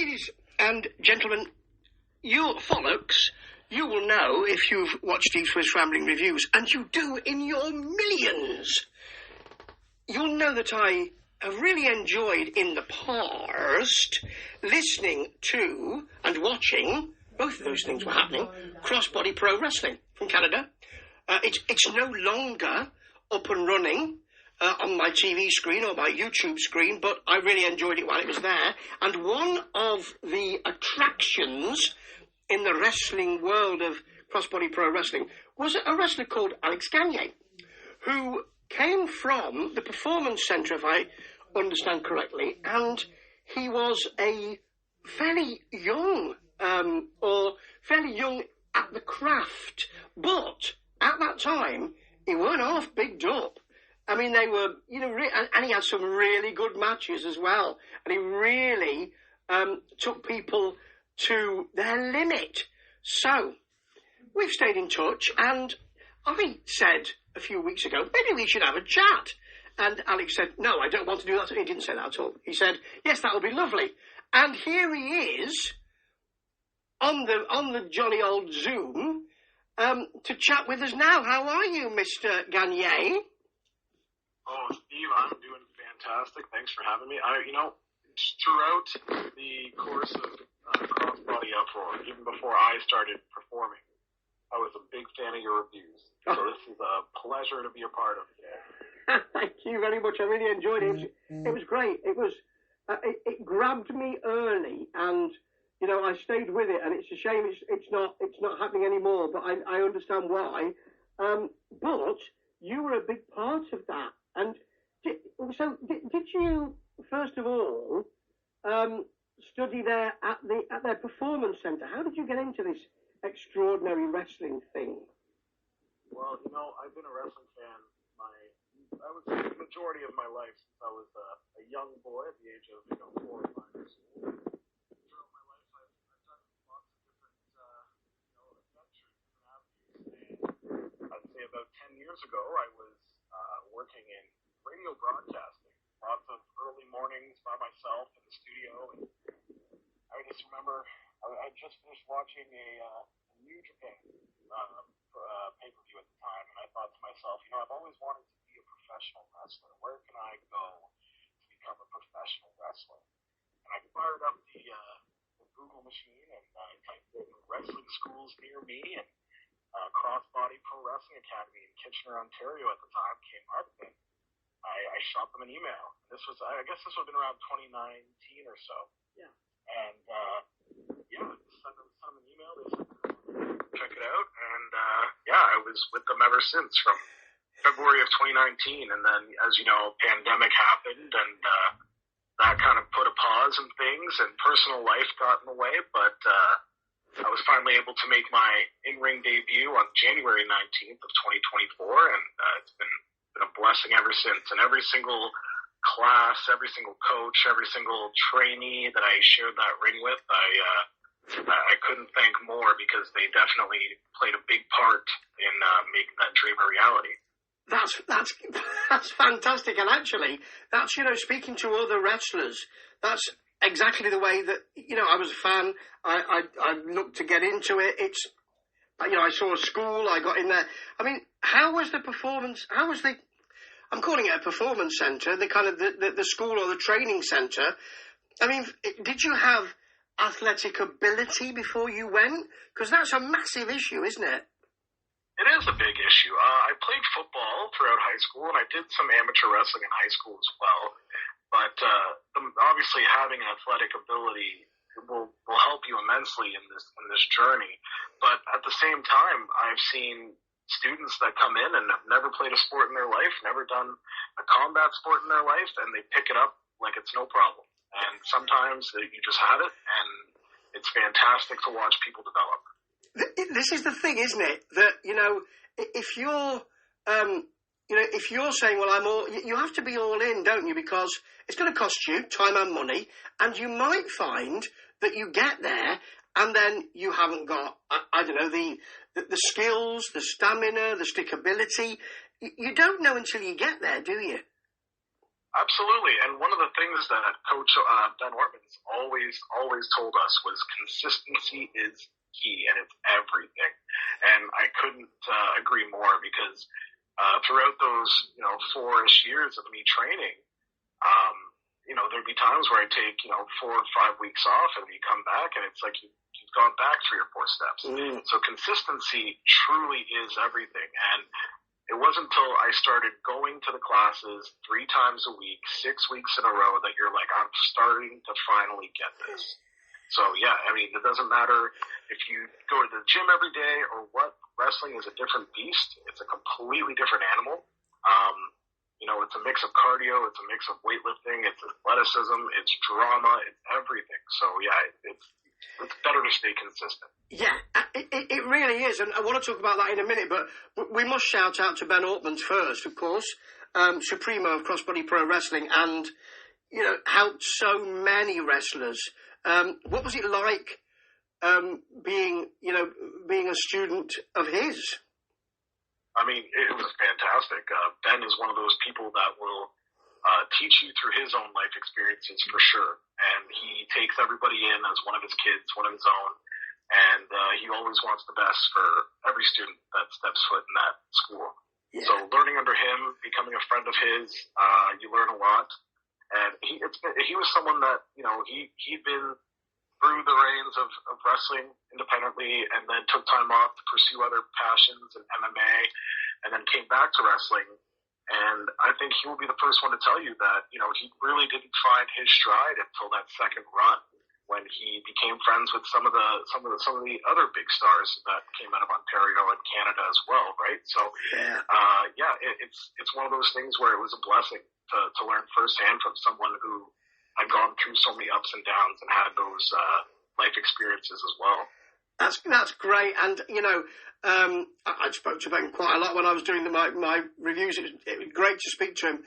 Ladies and gentlemen, you folks, you will know if you've watched Steve Swift's Rambling Reviews, and you do in your millions. You'll know that I have really enjoyed in the past listening to and watching, both of those things were happening, Crossbody Pro Wrestling from Canada. It's no longer up and running on my TV screen or my YouTube screen, but I really enjoyed it while it was there. And one of the attractions in the wrestling world of Crossbody Pro Wrestling was a wrestler called Alex Gagne, who came from the Performance Centre, if I understand correctly, and he was a fairly young, or fairly young at the craft, but at that time, he weren't half bigged up. I mean, they were, and he had some really good matches as well. And he really took people to their limit. So, we've stayed in touch, and I said a few weeks ago, maybe we should have a chat. And Alex said, no, I don't want to do that. He didn't say that at all. He said, yes, that would be lovely. And here he is on the jolly old Zoom to chat with us now. How are you, Mr. Gagne? Oh, Steve, I'm doing fantastic. Thanks for having me. Throughout the course of Crossbody Uproar, even before I started performing, I was a big fan of your reviews. So this is a pleasure to be a part of it. Thank you very much. I really enjoyed it. It was great. It was. It grabbed me early, and I stayed with it. And it's a shame it's not happening anymore. But I understand why. But you were a big part of that. And did you first of all study there at their performance centre? How did you get into this extraordinary wrestling thing? Well, I've been a wrestling fan I would say the majority of my life since I was a young boy at the age of 4 or 5 years old. Throughout my life, I've done lots of different adventures, different avenues. And I'd say about 10 years ago, I was working in radio broadcasting, lots of early mornings by myself in the studio. And I just remember I just finished watching a New Japan pay-per-view at the time, and I thought to myself, I've always wanted to be a professional wrestler. Where can I go to become a professional wrestler? And I fired up the Google machine and I typed in wrestling schools near me, and Crossbody Pro Wrestling Academy in Kitchener, Ontario at the time came up, and I shot them an email. I guess this would have been around 2019 or so. Yeah. And sent them an email. They said, check it out. And I was with them ever since from February of 2019. And then, as you know, pandemic happened, and that kind of put a pause in things, and personal life got in the way. But I was finally able to make my in-ring debut on January 19th of 2024, and it's been a blessing ever since. And every single class, every single coach, every single trainee that I shared that ring with, I couldn't thank more, because they definitely played a big part in making that dream a reality. That's fantastic, and actually, that's speaking to other wrestlers, that's exactly the way that I was a fan. I looked to get into it. It's I saw a school, I got in there. I mean, how was the performance? How was the? I'm calling it a performance centre, the kind of the school or the training centre. I mean, did you have athletic ability before you went? Because that's a massive issue, isn't it? It is a big issue. I played football throughout high school, and I did some amateur wrestling in high school as well. But obviously, having athletic ability will help you immensely in this journey. But at the same time, I've seen students that come in and have never played a sport in their life, never done a combat sport in their life, and they pick it up like it's no problem. And sometimes you just have it, and it's fantastic to watch people develop. This is the thing, isn't it? That, if you're, if you're saying, well, you have to be all in, don't you? Because it's going to cost you time and money, and you might find that you get there and then you haven't got, I don't know, the skills, the stamina, the stickability. You don't know until you get there, do you? Absolutely. And one of the things that Coach Ben Ortman's always told us was consistency is key, and it's everything. And I couldn't agree more, because throughout those 4-ish years of me training, there'd be times where I take 4 or 5 weeks off, and you come back and it's like you've gone back 3 or 4 steps. So consistency truly is everything. And it wasn't until I started going to the classes 3 times a week, 6 weeks in a row, that you're like, I'm starting to finally get this. So yeah, I mean, it doesn't matter if you go to the gym every day or what. Wrestling is a different beast. It's a completely different animal. It's a mix of cardio, it's a mix of weightlifting, it's athleticism, it's drama, it's everything. So yeah, it's better to stay consistent. Yeah, it really is, and I want to talk about that in a minute, but we must shout out to Ben Ortman first, of course, Supremo of Crossbody Pro Wrestling, and, helped so many wrestlers. What was it like being a student of his? I mean, it was fantastic. Ben is one of those people that will teach you through his own life experiences for sure. And he takes everybody in as one of his kids, one of his own. And he always wants the best for every student that steps foot in that school. Yeah. So learning under him, becoming a friend of his, you learn a lot. And he was someone that, he'd been through the reins of wrestling independently, and then took time off to pursue other passions and MMA, and then came back to wrestling. And I think he will be the first one to tell you that, he really didn't find his stride until that second run, when he became friends with some of the other big stars that came out of Ontario and Canada as well, right? So, it's one of those things where it was a blessing to learn firsthand from someone who had gone through so many ups and downs and had those life experiences as well. That's great, and I spoke to Ben quite a lot when I was doing my reviews. It was great to speak to him.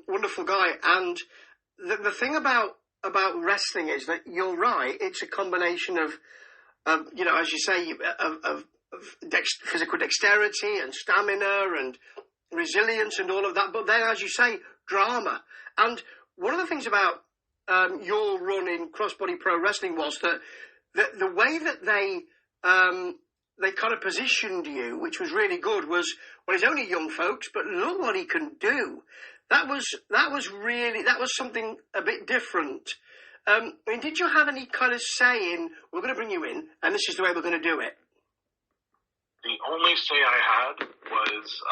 Wonderful guy, and the thing about wrestling is that you're right. It's a combination of as you say, of physical dexterity and stamina and resilience and all of that. But then, as you say, drama. And one of the things about your run in Crossbody Pro Wrestling was that the way that they kind of positioned you, which was really good, was, well, he's only young folks, but look what he can do. That was something a bit different. Did you have any kind of say in, we're going to bring you in, and this is the way we're going to do it? The only say I had was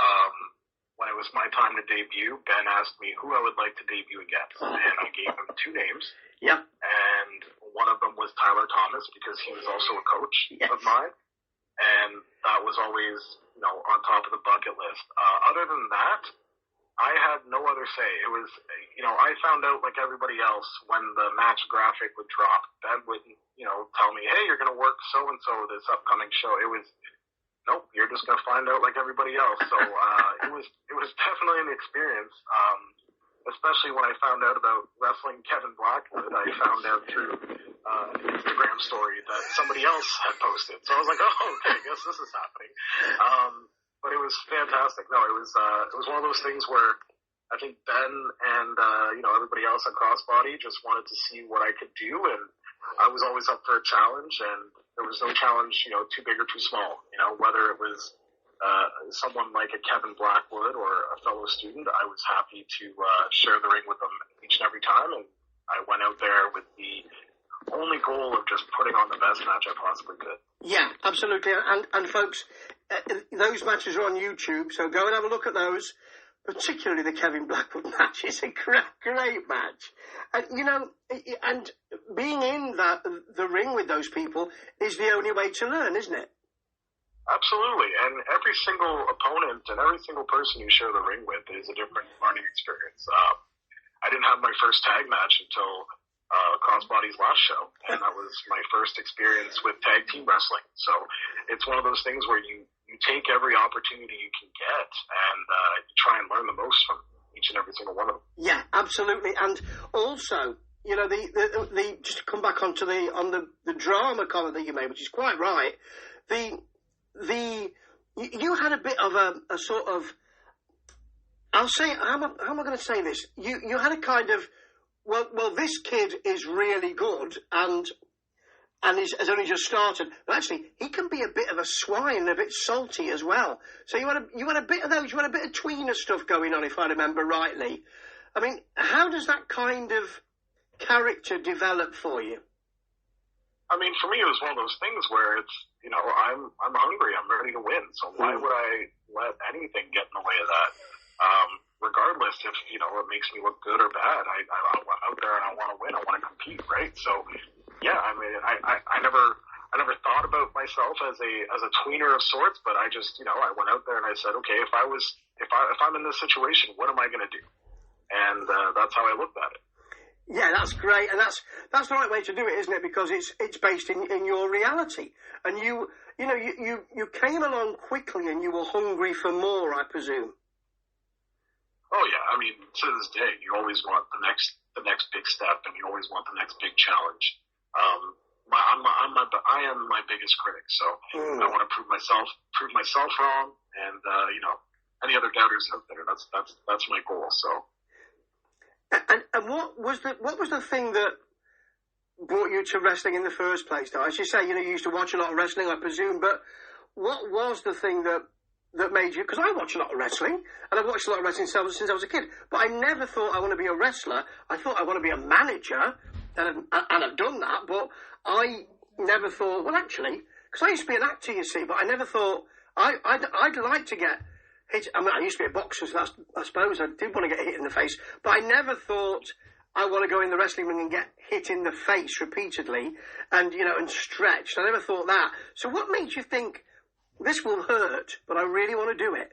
when it was my time to debut, Ben asked me who I would like to debut against, and I gave him 2 names. Yeah. And one of them was Tyler Thomas, because he was also a coach of mine, and that was always, on top of the bucket list. Other than that, I had no other say. It was, I found out like everybody else when the match graphic would drop. Ben would, tell me, hey, you're going to work so-and-so this upcoming show. It was, nope, you're just going to find out like everybody else. So it was definitely an experience, especially when I found out about wrestling Kevin Blackwood. I found out through an Instagram story that somebody else had posted. So I was like, oh, okay, I guess this is happening. But it was fantastic. No, it was one of those things where I think Ben and everybody else at Crossbody just wanted to see what I could do, and I was always up for a challenge, and there was no challenge, too big or too small. Whether it was someone like a Kevin Blackwood or a fellow student, I was happy to share the ring with them each and every time, and I went out there with the only goal of just putting on the best match I possibly could. Yeah, absolutely. And folks, those matches are on YouTube, so go and have a look at those. Particularly the Kevin Blackwood match. It's a great match. And, and being in the ring with those people is the only way to learn, isn't it? Absolutely. And every single opponent and every single person you share the ring with is a different learning experience. I didn't have my first tag match until Crossbody's last show, and that was my first experience with tag team wrestling. So it's one of those things where you take every opportunity you can get, and you try and learn the most from each and every single one of them. Yeah, absolutely. And also, the just to come back onto the drama comment that you made, which is quite right. You had a bit of a sort of I'll say, how am I going to say this? You had a kind of, well, this kid is really good, and has only just started. But actually, he can be a bit of a swine, a bit salty as well. So you had a bit of those. You had a bit of tweener stuff going on, if I remember rightly. I mean, how does that kind of character develop for you? I mean, for me, it was one of those things where it's, I'm hungry, I'm ready to win. So why would I let anything get in the way of that? Regardless if, it makes me look good or bad, I went out there and I want to win, I want to compete, right? So, yeah, I mean, I never thought about myself as a tweener of sorts, but I just, I went out there and I said, okay, if I'm in this situation, what am I going to do? And that's how I looked at it. Yeah, that's great, and that's the right way to do it, isn't it? Because it's based in your reality, and you came along quickly, and you were hungry for more, I presume. Oh yeah, I mean, to this day, you always want the next big step, and you always want the next big challenge. I am my biggest critic, so I want to prove myself wrong, and any other doubters out there. That's my goal. So. And what was the thing that brought you to wrestling in the first place, though? As you say, you used to watch a lot of wrestling, I presume, but what was the thing that made you... Because I watch a lot of wrestling, and I've watched a lot of wrestling since I was a kid, but I never thought I want to be a wrestler. I thought I want to be a manager, and I've done that, but I never thought, well, actually, because I used to be an actor, you see, but I never thought I'd like to get... I used to be a boxer, so I suppose I did want to get hit in the face, but I never thought I want to go in the wrestling ring and get hit in the face repeatedly and stretched. I never thought that. So what made you think, this will hurt, but I really want to do it?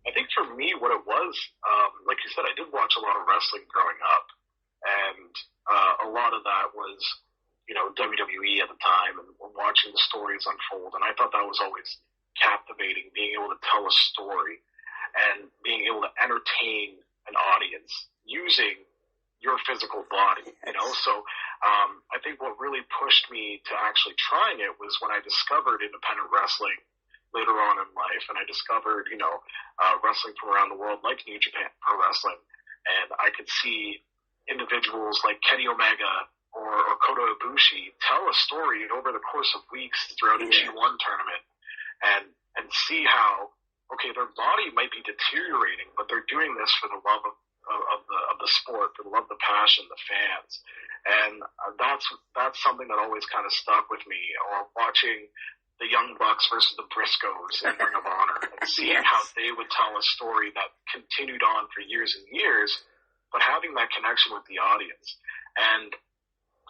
I think for me, what it was, like you said, I did watch a lot of wrestling growing up, and a lot of that was, WWE at the time, and watching the stories unfold, and I thought that was always captivating, being able to tell a story and being able to entertain an audience using your physical body, So I think what really pushed me to actually trying it was when I discovered independent wrestling later on in life, and I discovered, wrestling from around the world like New Japan Pro Wrestling, and I could see individuals like Kenny Omega or Kota Ibushi tell a story over the course of weeks throughout a G1 tournament. And see how, okay, their body might be deteriorating, but they're doing this for the love of the sport, for the love of the passion, the fans. And that's something that always kind of stuck with me. Or watching the Young Bucks versus the Briscoes in Ring of Honor and seeing how they would tell a story that continued on for years and years, but having that connection with the audience. And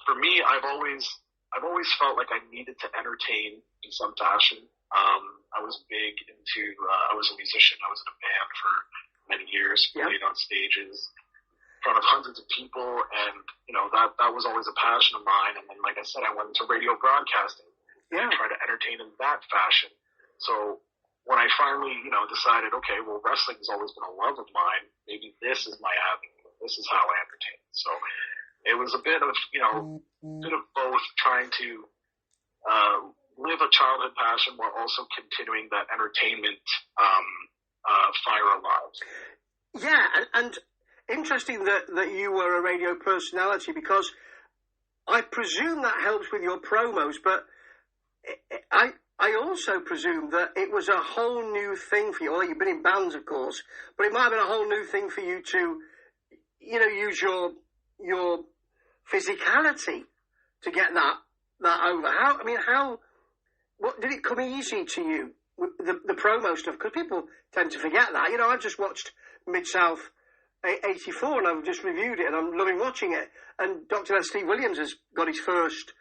for me, I've always felt like I needed to entertain in some fashion. I was big into, I was a musician. I was in a band for many years, played on stages in front of hundreds of people. And, that was always a passion of mine. And then, like I said, I went into radio broadcasting and tried to entertain in that fashion. So when I finally, decided, okay, well, wrestling has always been a love of mine. Maybe this is my avenue. This is how I entertain. So it was a bit of, bit of both, trying to, live a childhood passion while also continuing that entertainment fire alive. Yeah, and interesting that you were a radio personality, because I presume that helps with your promos, but I also presume that it was a whole new thing for you. Well, you've been in bands, of course, but it might have been a whole new thing for you to, use your physicality to get that over. What did it come easy to you, the promo stuff? Because people tend to forget that. I just watched Mid-South 84 and I've just reviewed it and I'm loving watching it. And Dr. Steve Williams has got his first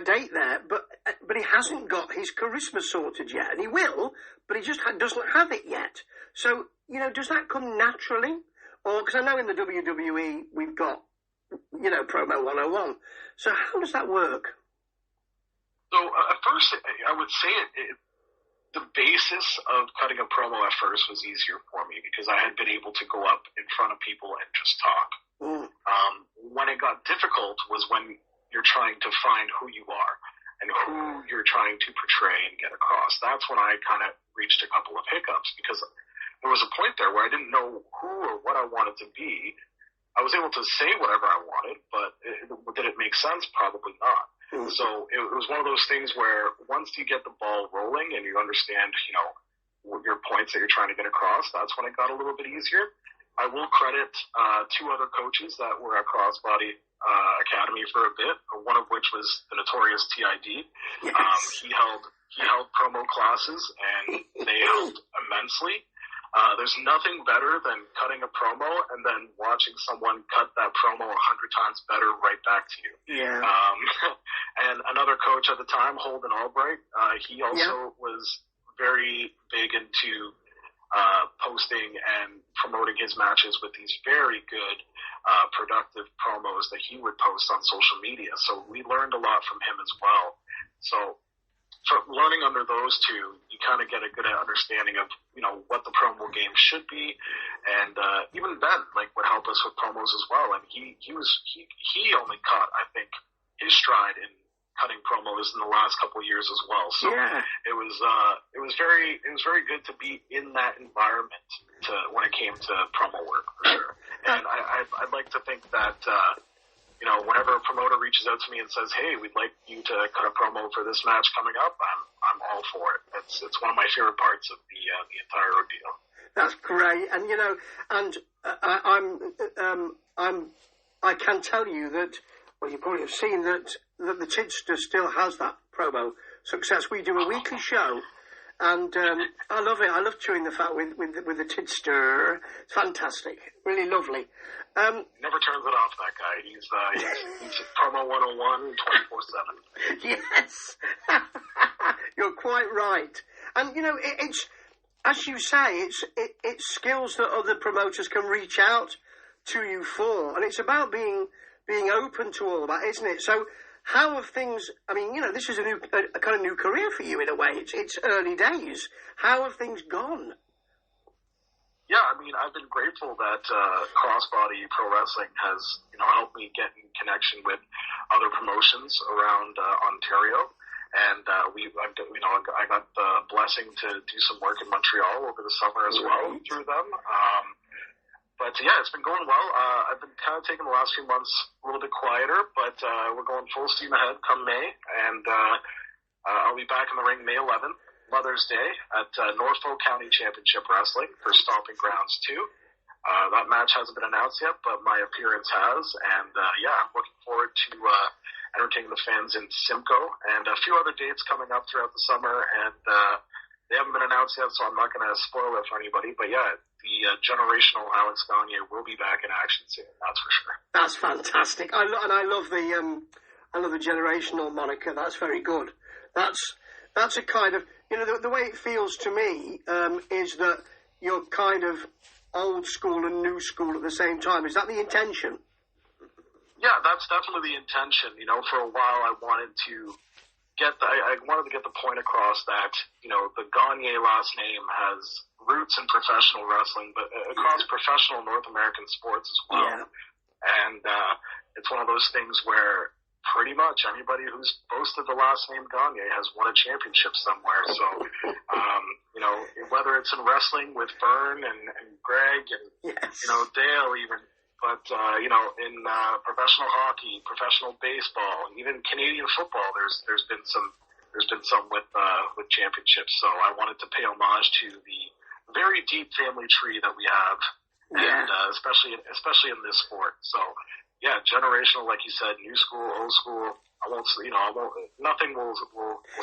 date there, but he hasn't got his charisma sorted yet, and he will, but he just doesn't have it yet. So, does that come naturally? Or, because I know in the WWE we've got, Promo 101. So how does that work? So at first, I would say the basis of cutting a promo at first was easier for me because I had been able to go up in front of people and just talk. When it got difficult was when you're trying to find who you are and who you're trying to portray and get across. That's when I kind of reached a couple of hiccups because there was a point there where I didn't know who or what I wanted to be. I was able to say whatever I wanted, but did it make sense? Probably not. Mm-hmm. So it was one of those things where once you get the ball rolling and you understand, your points that you're trying to get across, that's when it got a little bit easier. I will credit two other coaches that were at Crossbody Academy for a bit, one of which was the notorious TID. Yes. He held promo classes, and they helped immensely. There's nothing better than cutting a promo and then watching someone cut that promo 100 times better right back to you. Yeah. And another coach at the time, Holden Albright, he also was very big into posting and promoting his matches with these very good, productive promos that he would post on social media. So we learned a lot from him as well. So from learning under those two, you kind of get a good understanding of, what the promo game should be. And even Ben, would help us with promos as well. And he only caught, I think, his stride in cutting promos in the last couple of years as well. So it was very good to be in that environment when it came to promo work for sure. And I'd like to think that whenever a promoter reaches out to me and says, "Hey, we'd like you to cut a promo for this match coming up," I'm all for it. It's one of my favorite parts of the entire ordeal. That's great, and I can tell you that. Well, you probably have seen that the Tidster still has that promo success. We do a weekly show, and I love it. I love chewing the fat with the Tidster. It's fantastic, really lovely. Never turns it off, that guy. He's promo 101 24/7. Yes, you're quite right. And it's as you say, it's skills that other promoters can reach out to you for, and it's about being open to all that, isn't it? So how have things, this is a kind of new career for you in a way. It's early days. How have things gone? Yeah, I've been grateful that Crossbody Pro Wrestling has, helped me get in connection with other promotions around Ontario. And I got the blessing to do some work in Montreal over the summer as well through them. But yeah, it's been going well. I've been kind of taking the last few months a little bit quieter, but we're going full steam ahead come May, and I'll be back in the ring May 11th, Mother's Day, at Norfolk County Championship Wrestling for Stomping Grounds 2. That match hasn't been announced yet, but my appearance has, and I'm looking forward to entertaining the fans in Simcoe, and a few other dates coming up throughout the summer, and they haven't been announced yet, so I'm not going to spoil it for anybody, but yeah, the generational Alex Gagne will be back in action soon. That's for sure. That's fantastic. I love the generational moniker. That's very good. That's a kind of the way it feels to me is that you're kind of old school and new school at the same time. Is that the intention? Yeah, that's definitely the intention. For a while I wanted to get the point across that the Gagne last name has roots in professional wrestling, but across professional North American sports as well. Yeah. And it's one of those things where pretty much anybody who's boasted the last name Gagne has won a championship somewhere. So, whether it's in wrestling with Vern and Greg and Dale even. But, in professional hockey, professional baseball, even Canadian football, there's been some with championships. So I wanted to pay homage to the very deep family tree that we have, and especially in this sport. So yeah, generational, like you said, new school, old school. Nothing will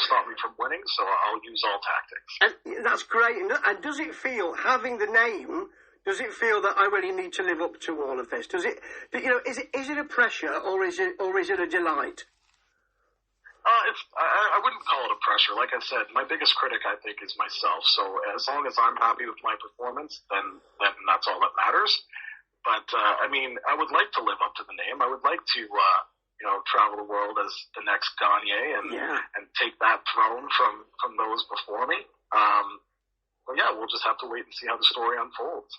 stop me from winning. So I'll use all tactics. And that's great. And does it feel having the name? Does it feel that I really need to live up to all of this? Is it a pressure or is it a delight? I wouldn't call it a pressure. Like I said, my biggest critic, I think, is myself. So as long as I'm happy with my performance, then that's all that matters. But I would like to live up to the name. I would like to travel the world as the next Gagne and take that throne from those before me. But yeah, we'll just have to wait and see how the story unfolds.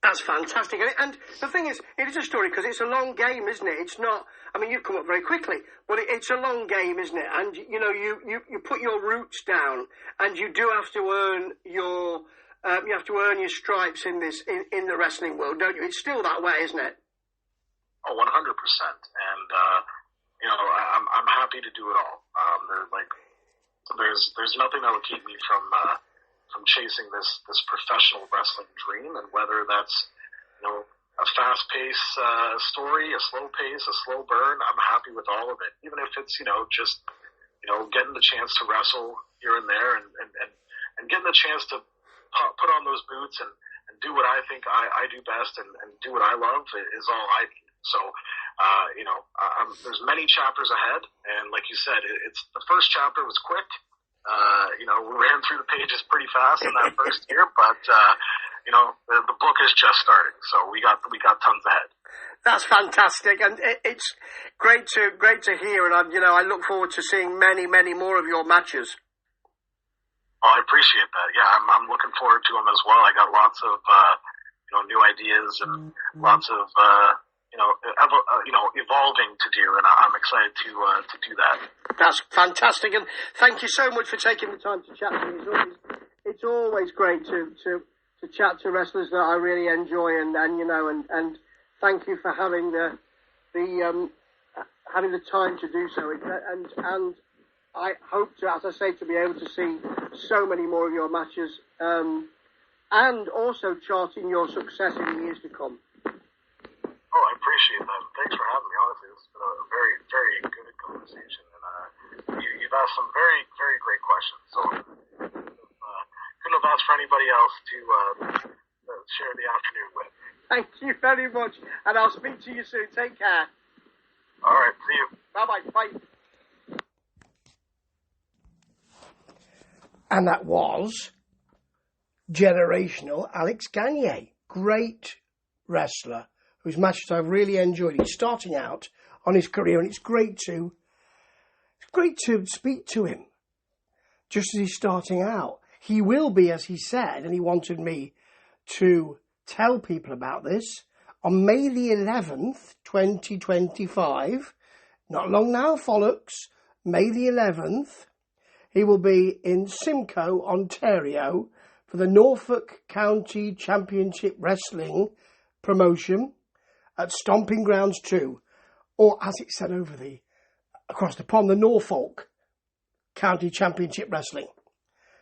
That's fantastic. And the thing is, it is a story because it's a long game, isn't it? It's not, I mean, you've come up very quickly, but it's a long game, isn't it? And, you know, you put your roots down and you do have to earn your, you have to earn your stripes in the wrestling world, don't you? It's still that way, isn't it? Oh, 100%. And, you know, I'm happy to do it all. There's nothing that will keep me from chasing this professional wrestling dream, and whether that's, you know, a fast-paced story, a slow pace, a slow burn, I'm happy with all of it. Even if it's, you know, just, you know, getting the chance to wrestle here and there, and getting the chance to put on those boots and do what I think I do best and do what I love is all I need. So, you know, there's many chapters ahead, and like you said, it's the first chapter was quick. You know, we ran through the pages pretty fast in that first year, but you know, the book is just starting, so we got tons ahead. That's fantastic, and it's great to hear, and I look forward to seeing many more of your matches. Oh, I appreciate that. Yeah, I'm looking forward to them as well. I got lots of you know, new ideas and lots of evolving to do, and I'm excited to do that. That's fantastic, and thank you so much for taking the time to chat to me. It's always great to chat to wrestlers that I really enjoy, and thank you for having having the time to do so, and I hope to, as I say, to be able to see so many more of your matches, and also charting your success in the years to come. Oh, I appreciate that. Thanks for having me. Honestly, it's been a very, very good conversation, and you've asked some very, very great questions. So couldn't have asked for anybody else to share the afternoon with. Thank you very much, and I'll speak to you soon. Take care. All right, see you. Bye-bye. Bye. And that was generational Alex Gagne, great wrestler whose matches I've really enjoyed. He's starting out on his career, and it's great to speak to him just as he's starting out. He will be, as he said, and he wanted me to tell people about this, on May the 11th, 2025, not long now, Follocks, May the 11th, he will be in Simcoe, Ontario, for the Norfolk County Championship Wrestling promotion at Stomping Grounds 2, or as it said across the pond, the Norfolk County Championship Wrestling.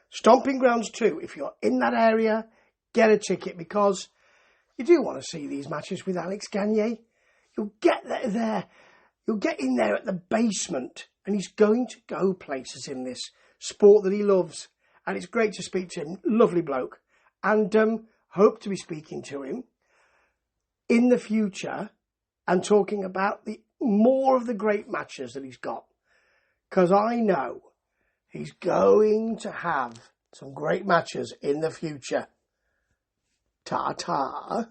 Stomping Grounds 2, if you're in that area, get a ticket, because you do want to see these matches with Alex Gagne. You'll get there. You'll get in there at the basement, and he's going to go places in this sport that he loves. And it's great to speak to him. Lovely bloke. And hope to be speaking to him in the future and talking about more of the great matches that he's got. Because I know he's going to have some great matches in the future. Ta-ta.